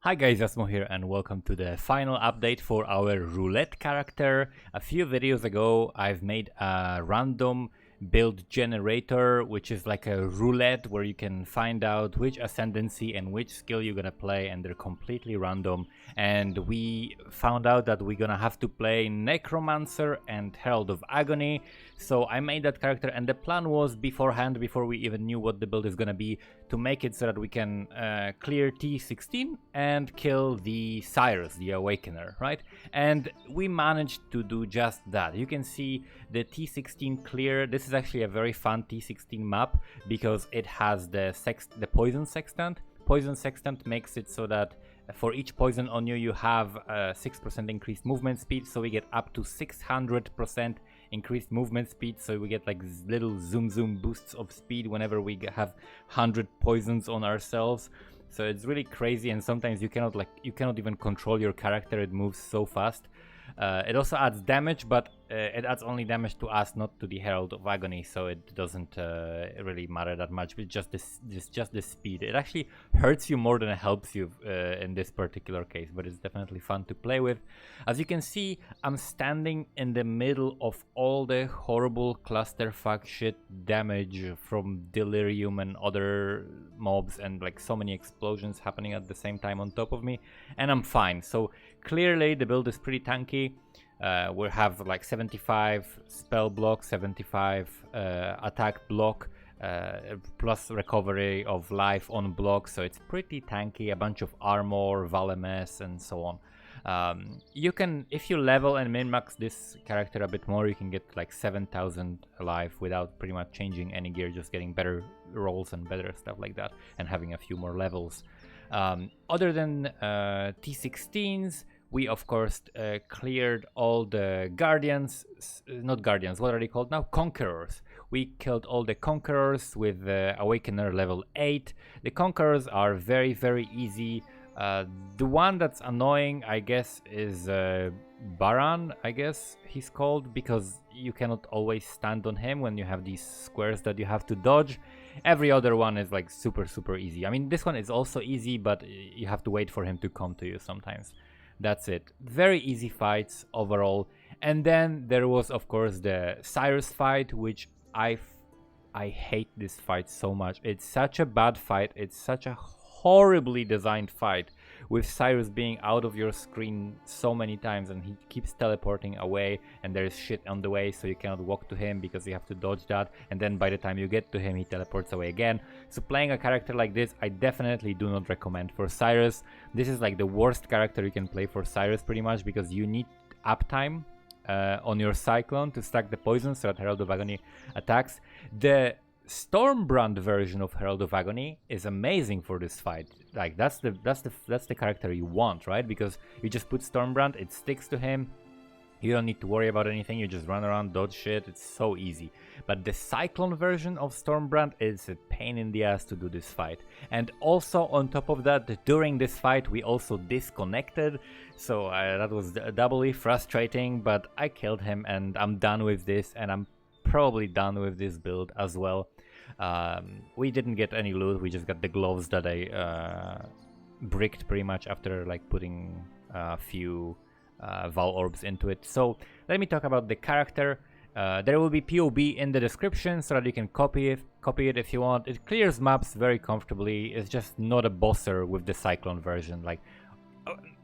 Hi guys, Asmo here and welcome to the final update for our Roulette character. A few videos ago I've made a random build generator, which is like a roulette where you can find out which ascendancy and which skill you're gonna play, and they're completely random. And we found out that we're gonna have to play Necromancer and Herald of Agony. So I made that character, and the plan was beforehand, before we even knew what the build is gonna be, to make it so that we can clear T16 and kill the Sirus, the Awakener, right? And we managed to do just that. You can see the T16 clear. This is actually a very fun T16 map because it has the poison sextant. Poison sextant makes it so that for each poison on you, you have 6% increased movement speed, so we get up to 600% increased movement speed, so we get like little zoom boosts of speed whenever we have 100 poisons on ourselves. So it's really crazy, and sometimes you cannot even control your character. It moves so fast. It also adds damage, but it adds only damage to us, not to the Herald of Agony, so it doesn't really matter that much. It's just the speed. It actually hurts you more than it helps you in this particular case, but it's definitely fun to play with. As you can see, I'm standing in the middle of all the horrible clusterfuck shit damage from Delirium and other mobs, and like so many explosions happening at the same time on top of me, and I'm fine. So clearly the build is pretty tanky. We have like 75 spell block, 75 attack block, plus recovery of life on block, so it's pretty tanky. A bunch of armor, Valemes, and so on. You can, if you level and min-max this character a bit more, you can get like 7,000 alive without pretty much changing any gear, just getting better rolls and better stuff like that, and having a few more levels. Other than T16s, we of course cleared all the guardians, not guardians, what are they called now? Conquerors. We killed all the conquerors with Awakener level 8. The conquerors are very, very easy. The one that's annoying, I guess, is Baran, I guess he's called, because you cannot always stand on him when you have these squares that you have to dodge. Every other one is like super easy. I mean, this one is also easy, but you have to wait for him to come to you sometimes. That's it. Very easy fights overall. And then there was, of course, the Sirus fight, which I hate this fight so much. It's such a bad fight. It's such a horribly designed fight, with Sirus being out of your screen so many times, and he keeps teleporting away, and there is shit on the way, so you cannot walk to him because you have to dodge that, and then by the time you get to him, he teleports away again. So playing a character like this, I definitely do not recommend for Sirus. This is like the worst character you can play for Sirus, pretty much, because you need uptime on your Cyclone to stack the poison so that Herald of Agony attacks. The Stormbrand version of Herald of Agony is amazing for this fight. Like that's the character you want, right? Because you just put Stormbrand, it sticks to him. You don't need to worry about anything. You just run around, dodge shit. It's so easy. But the Cyclone version of Stormbrand is a pain in the ass to do this fight. And also on top of that, during this fight, we also disconnected. So that was doubly frustrating. But I killed him, and I'm done with this, and I'm probably done with this build as well. We didn't get any loot. We just got the gloves that I bricked pretty much after like putting a few Val orbs into it. So let me talk about the character. There will be PoE in the description so that you can copy it if you want. It clears maps very comfortably. It's just not a bosser with the Cyclone version. Like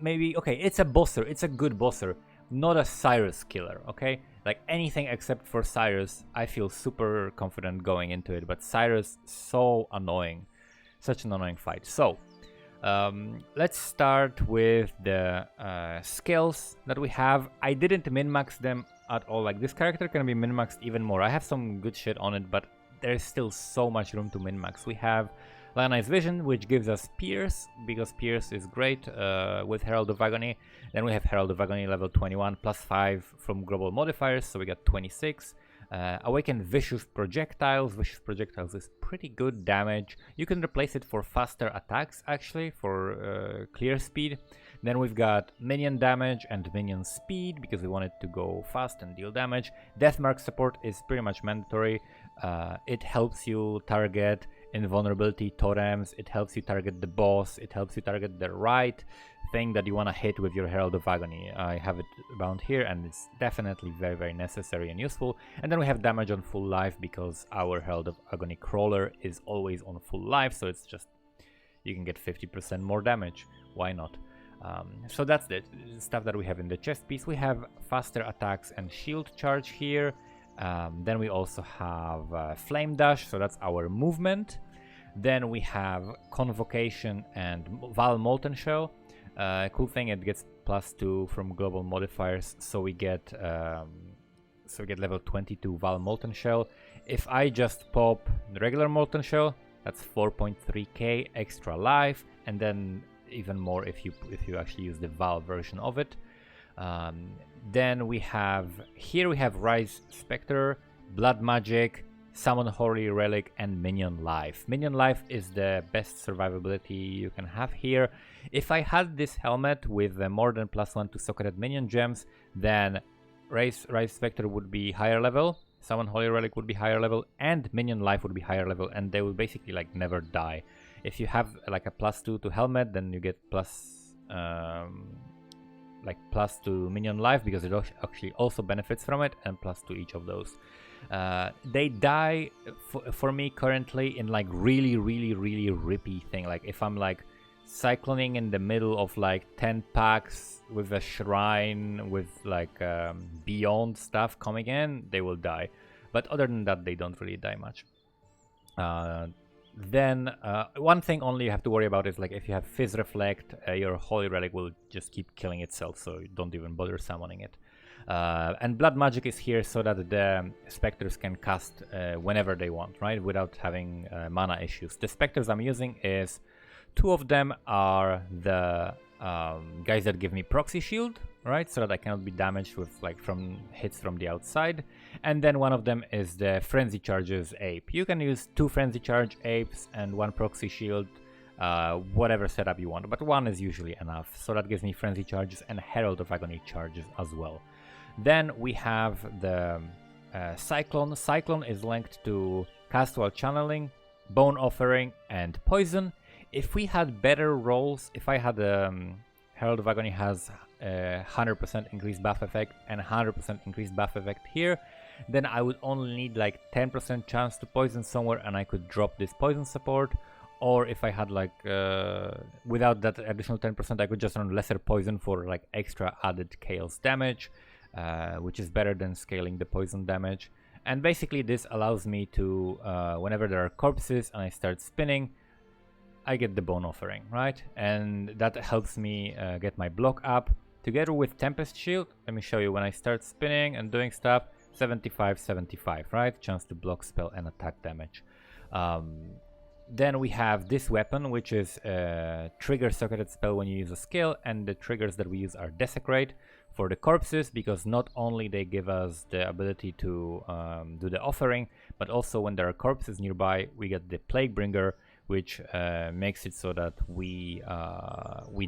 maybe, okay, it's a bosser. It's a good bosser, not a Sirus killer, okay? Like anything except for Sirus, I feel super confident going into it, but Sirus, so annoying. Such an annoying fight. So, let's start with the skills that we have. I didn't min-max them at all. Like, this character can be min-maxed even more. I have some good shit on it, but there's still so much room to min-max. We have Lionized Vision, which gives us Pierce, because Pierce is great with Herald of Agony. Then we have Herald of Agony level 21, plus 5 from global modifiers, so we got 26. Awaken Vicious Projectiles. Vicious Projectiles is pretty good damage. You can replace it for faster attacks, actually, for clear speed. Then we've got Minion Damage and Minion Speed, because we want it to go fast and deal damage. Deathmark support is pretty much mandatory. It helps you target invulnerability totems, it helps you target the boss, it helps you target the right thing that you want to hit with your Herald of Agony. I have it bound here and it's definitely very, very necessary and useful. And then we have damage on full life because our Herald of Agony crawler is always on full life, so it's just, you can get 50% more damage. Why not? So that's the stuff that we have in the chest piece. We have faster attacks and shield charge here. Then we also have flame dash, so that's our movement. Then we have convocation and Val Molten Shell. Cool thing, it gets +2 from global modifiers, so we get level 22 Val Molten Shell. If I just pop the regular Molten Shell, that's 4.3k extra life, and then even more if you actually use the Val version of it. Then we have Rise Spectre, Blood Magic, Summon Holy Relic, and Minion Life. Minion Life is the best survivability you can have here. If I had this helmet with more than +1 to socketed minion gems, then Rise Spectre would be higher level, Summon Holy Relic would be higher level, and Minion Life would be higher level, and they will basically like never die. If you have like a +2 to helmet, then you get +2 minion life because it actually also benefits from it, and +2 each of those. They die for me currently in like really rippy thing. Like if I'm like cycloning in the middle of like 10 packs with a shrine with like beyond stuff coming in, they will die. But other than that, they don't really die much. Then one thing only you have to worry about is like if you have Fizz Reflect, your Holy Relic will just keep killing itself, so you don't even bother summoning it. And Blood Magic is here so that the Spectres can cast whenever they want, right, without having mana issues. The Spectres I'm using is, 2 of them are the guys that give me proxy shield, right, so that I cannot be damaged with like from hits from the outside, and then one of them is the Frenzy Charges ape. You can use 2 Frenzy Charge apes and 1 proxy shield, whatever setup you want, but 1 is usually enough, so that gives me Frenzy Charges and Herald of Agony charges as well. Then we have the Cyclone. Cyclone is linked to Cast While Channeling, Bone Offering, and Poison. If we had better rolls, if I had Herald of Agony has 100% increased buff effect and 100% increased buff effect here, then I would only need like 10% chance to poison somewhere and I could drop this poison support. Or if I had like, without that additional 10%, I could just run lesser poison for like extra added chaos damage, which is better than scaling the poison damage. And basically this allows me to, whenever there are corpses and I start spinning, I get the Bone Offering, right? And that helps me get my block up. Together with Tempest Shield, let me show you, when I start spinning and doing stuff, 75, right? Chance to block, spell, and attack damage. Then we have this weapon, which is trigger socketed spell when you use a skill, and the triggers that we use are Desecrate for the corpses, because not only they give us the ability to do the offering, but also when there are corpses nearby, we get the Plague Bringer, which makes it so that we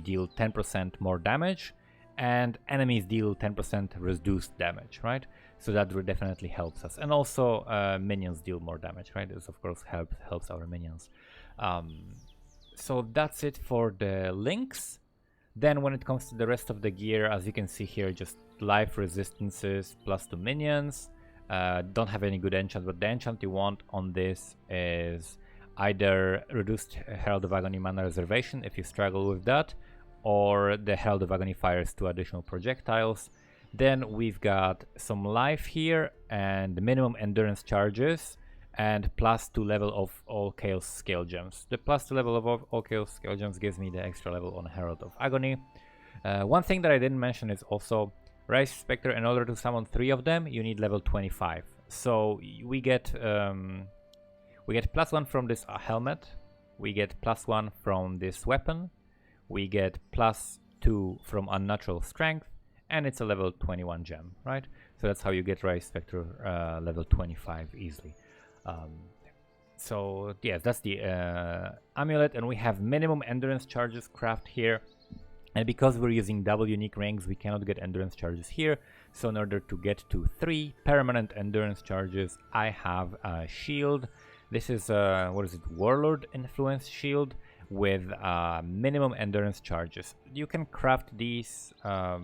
deal 10% more damage, and enemies deal 10% reduced damage, right? So that definitely helps us. And also minions deal more damage, right? This of course helps our minions. So that's it for the links. Then when it comes to the rest of the gear, as you can see here, just life resistances +2 minions. Don't have any good enchant, but the enchant you want on this is either reduced Herald of Agony mana reservation if you struggle with that, or the Herald of Agony fires 2 additional projectiles. Then we've got some life here and the minimum endurance charges and +2 level of all Chaos Scale Gems. The +2 level of all Chaos Scale Gems gives me the extra level on Herald of Agony. One thing that I didn't mention is also Rise Spectre. In order to summon 3 of them, you need level 25. So we get +1 from this helmet, we get +1 from this weapon, we get +2 from Unnatural Strength, and it's a level 21 gem, right? So that's how you get Rise Spectre level 25 easily. So yes, that's the amulet, and we have minimum endurance charges craft here. And because we're using double unique rings, we cannot get endurance charges here. So in order to get to 3 permanent endurance charges, I have a shield This is what is it, Warlord Influence Shield with minimum endurance charges. You can craft these. I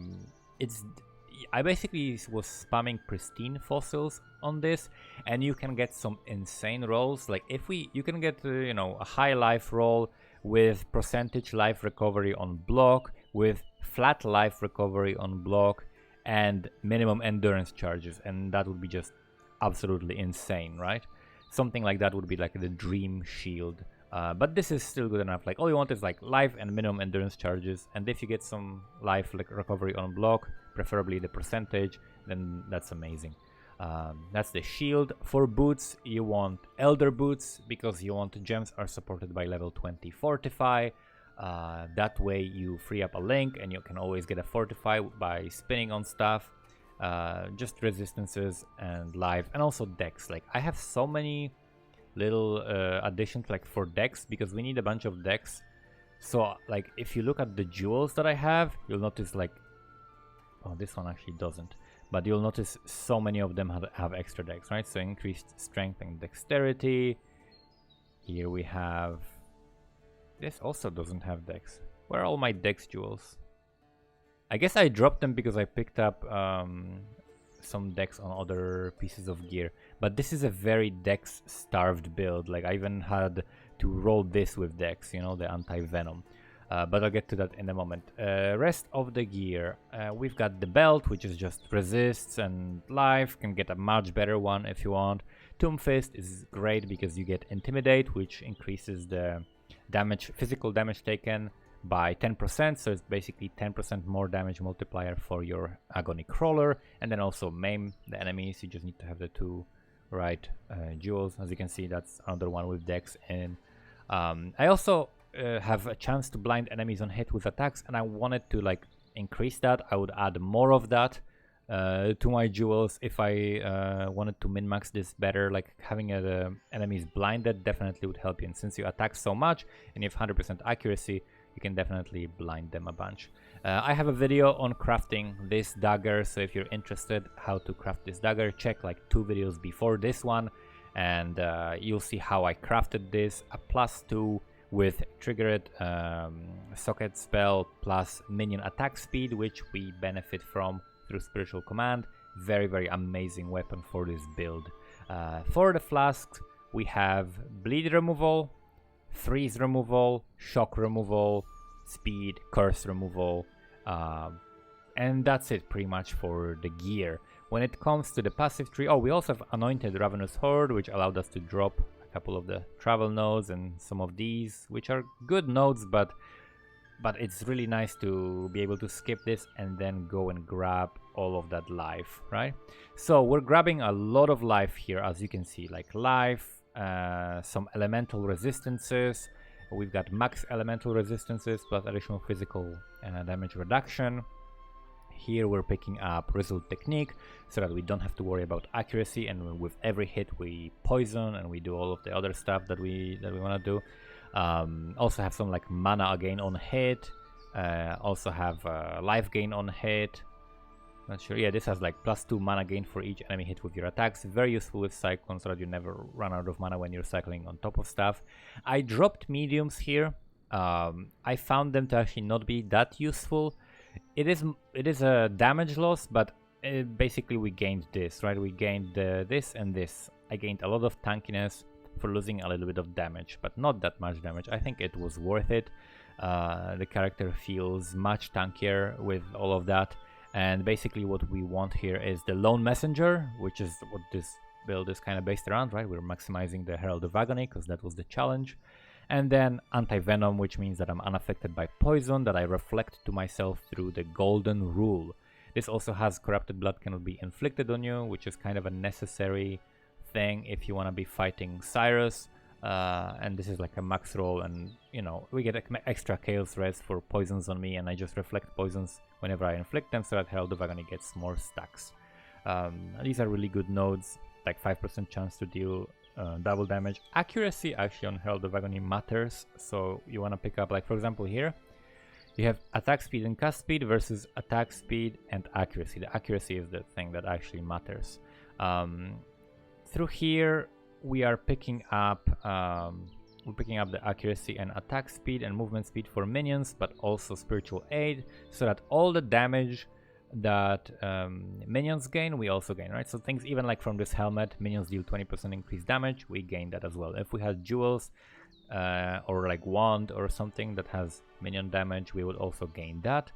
basically was spamming pristine fossils on this, and you can get some insane rolls. Like you can get you know, a high life roll with percentage life recovery on block, with flat life recovery on block, and minimum endurance charges, and that would be just absolutely insane, right? Something like that would be like the dream shield. But this is still good enough. Like all you want is like life and minimum endurance charges, and if you get some life like recovery on block, preferably the percentage, then that's amazing. That's the shield. For boots, you want elder boots because you want gems are supported by level 20 fortify. That way you free up a link and you can always get a fortify by spinning on stuff. Just resistances and life, and also dex. Like I have so many little additions like for dex because we need a bunch of dex. So like if you look at the jewels that I have, you'll notice like, oh, this one actually doesn't, but you'll notice so many of them have extra dex, right? So increased strength and dexterity. Here we have, this also doesn't have dex. Where are all my dex jewels? I guess I dropped them because I picked up some dex on other pieces of gear. But this is a very dex starved build. Like I even had to roll this with dex, you know, the anti-venom. But I'll get to that in a moment. Rest of the gear. We've got the belt, which is just resists and life. Can get a much better one if you want. Tomb Fist is great because you get Intimidate, which increases the damage, physical damage taken by 10%, so it's basically 10% more damage multiplier for your Agony Crawler, and then also maim the enemies. You just need to have the two right jewels. As you can see, that's another one with dex. And I also have a chance to blind enemies on hit with attacks, and I wanted to like increase that. I would add more of that to my jewels if I wanted to min-max this better. Like having the enemies blinded definitely would help you, and since you attack so much and you have 100% accuracy, you can definitely blind them a bunch. I have a video on crafting this dagger, so if you're interested how to craft this dagger, check like 2 videos before this one, and you'll see how I crafted this. A +2 with triggered socket spell plus minion attack speed, which we benefit from through Spiritual Command. Very, very amazing weapon for this build. For the flasks, we have bleed removal, freeze removal, shock removal, speed, curse removal, and that's it pretty much for the gear. When it comes to the passive tree, oh, we also have Anointed Ravenous Horde, which allowed us to drop a couple of the travel nodes and some of these, which are good nodes, but it's really nice to be able to skip this and then go and grab all of that life, right? So we're grabbing a lot of life here, as you can see, like life, some elemental resistances. We've got max elemental resistances plus additional physical damage reduction. Here we're picking up Resolute Technique so that we don't have to worry about accuracy, and with every hit we poison and we do all of the other stuff that we want to do. Also have some like mana gain on hit, also have life gain on hit. Not sure. Yeah, this has like +2 mana gain for each enemy hit with your attacks. Very useful with cyclones so that you never run out of mana when you're cycling on top of stuff. I dropped mediums here. I found them to actually not be that useful. It is a damage loss, but basically we gained this, right? We gained this and this. I gained a lot of tankiness for losing a little bit of damage, but not that much damage. I think it was worth it. The character feels much tankier with all of that. And basically what we want here is the Lone Messenger, which is what this build is kind of based around, right? We're maximizing the Herald of Agony because that was the challenge. And then Anti-Venom, which means that I'm unaffected by poison, that I reflect to myself through the Golden Rule. This also has Corrupted Blood cannot be inflicted on you, which is kind of a necessary thing if you want to be fighting Sirus. And this is like a max roll, and you know, we get extra chaos res for poisons on me, and I just reflect poisons whenever I inflict them so that Herald of Agony gets more stacks. These are really good nodes, like 5% chance to deal double damage. Accuracy actually on Herald of Agony matters, so you want to pick up, like for example here you have attack speed and cast speed versus attack speed and accuracy. The accuracy is the thing that actually matters. Through here we are picking up the accuracy and attack speed and movement speed for minions, but also spiritual aid, so that all the damage that minions gain, we also gain, right? So things even like from this helmet, minions deal 20% increased damage, we gain that as well. If we had jewels or like wand or something that has minion damage, we would also gain that.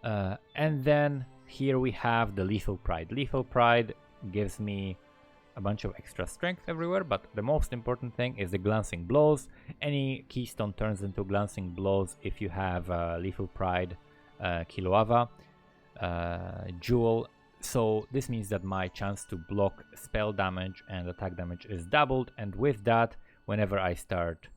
And then here we have the Lethal Pride. Lethal Pride gives me a bunch of extra strength everywhere, but the most important thing is the Glancing Blows. Any keystone turns into Glancing Blows if you have Lethal Pride, Kiloava, Jewel. So this means that my chance to block spell damage and attack damage is doubled, and with that, whenever I start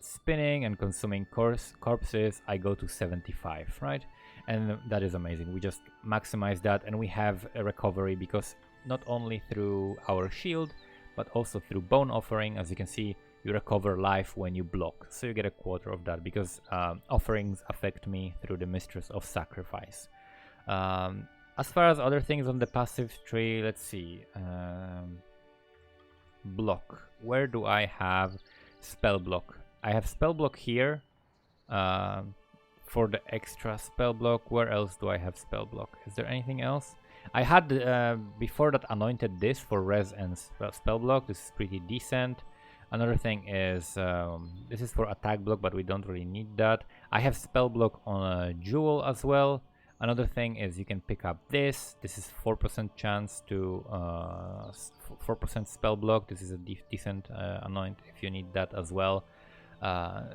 spinning and consuming corpses, I go to 75, right? And that is amazing. We just maximize that, and we have a recovery because not only through our shield, but also through Bone Offering. As you can see, you recover life when you block, so you get a quarter of that because offerings affect me through the Mistress of Sacrifice. As far as other things on the passive tree, let's see. Block. Where do I have spell block? I have spell block here for the extra spell block. Where else do I have spell block? Is there anything else? I had before that anointed this for res and spell block. This is pretty decent. Another thing is this is for attack block, but we don't really need that. I have spell block on a jewel as well. Another thing is you can pick up this. This is 4% chance to 4% spell block. This is a decent anoint if you need that as well.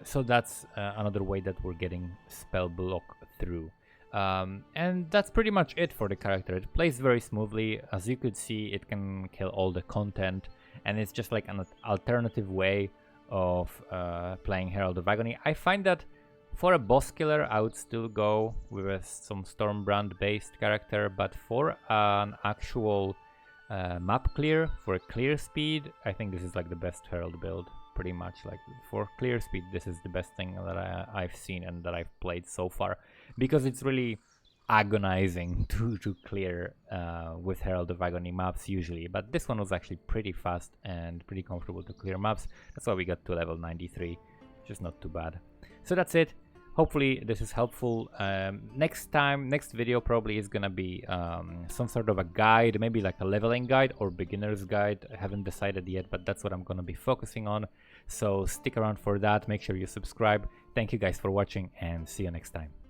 So that's another way that we're getting spell block through. And that's pretty much it for the character. It plays very smoothly. As you could see, it can kill all the content, and it's just like an alternative way of playing Herald of Agony. I find that for a boss killer, I would still go with some Stormbrand based character, but for an actual map clear, for a clear speed, I think this is like the best Herald build. Pretty much, like for clear speed, this is the best thing that I've seen and that I've played so far, because it's really agonizing to clear with Herald of Agony maps usually, but this one was actually pretty fast and pretty comfortable to clear maps. That's why we got to level 93, which is not too bad. So that's it. Hopefully this is helpful. Next video probably is gonna be some sort of a guide, maybe like a leveling guide or beginner's guide. I haven't decided yet, but that's what I'm gonna be focusing on. So stick around for that. Make sure you subscribe. Thank you guys for watching, and see you next time.